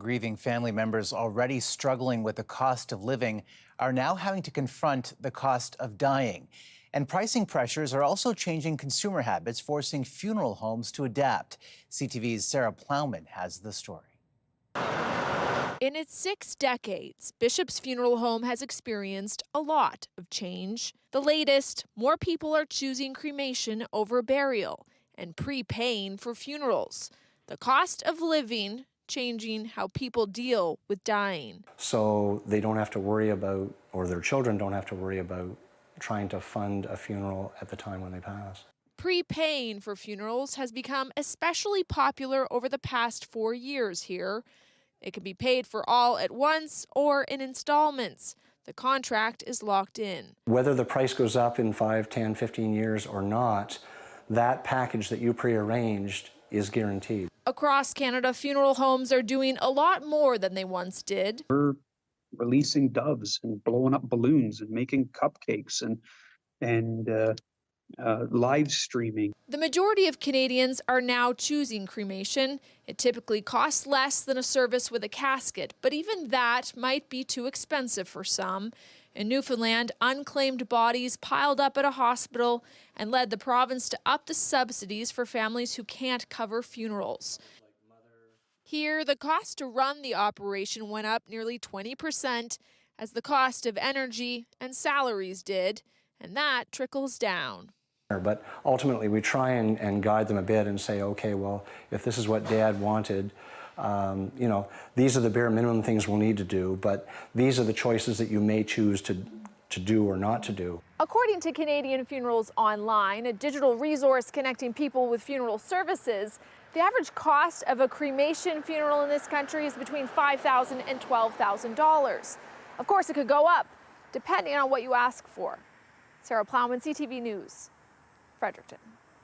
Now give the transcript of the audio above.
Grieving family members already struggling with the cost of living are now having to confront the cost of dying. And pricing pressures are also changing consumer habits, forcing funeral homes to adapt. CTV's Sarah Plowman has the story. In its 6 decades, Bishop's Funeral Home has experienced a lot of change. The latest, more people are choosing cremation over burial and prepaying for funerals. The cost of living changing how people deal with dying. So they don't have to worry about, or their children don't have to worry about, trying to fund a funeral at the time when they pass. Prepaying for funerals has become especially popular over the past 4 years here. It can be paid for all at once or in installments. The contract is locked in. Whether the price goes up in 5, 10, 15 years or not, that package that you prearranged is guaranteed. Across Canada, funeral homes are doing a lot more than they once did. We're releasing doves and blowing up balloons and making cupcakes and live streaming. The majority of Canadians are now choosing cremation. It typically costs less than a service with a casket, but even that might be too expensive for some. In Newfoundland, unclaimed bodies piled up at a hospital and led the province to up the subsidies for families who can't cover funerals. Here, the cost to run the operation went up nearly 20%, as the cost of energy and salaries did, and that trickles down. But ultimately, we try and guide them a bit and say, okay, well, if this is what Dad wanted, these are the bare minimum things we'll need to do, but these are the choices that you may choose to do or not to do. According to Canadian Funerals Online, a digital resource connecting people with funeral services, the average cost of a cremation funeral in this country is between $5,000 and $12,000. Of course, it could go up, depending on what you ask for. Sarah Plowman, CTV News, Fredericton.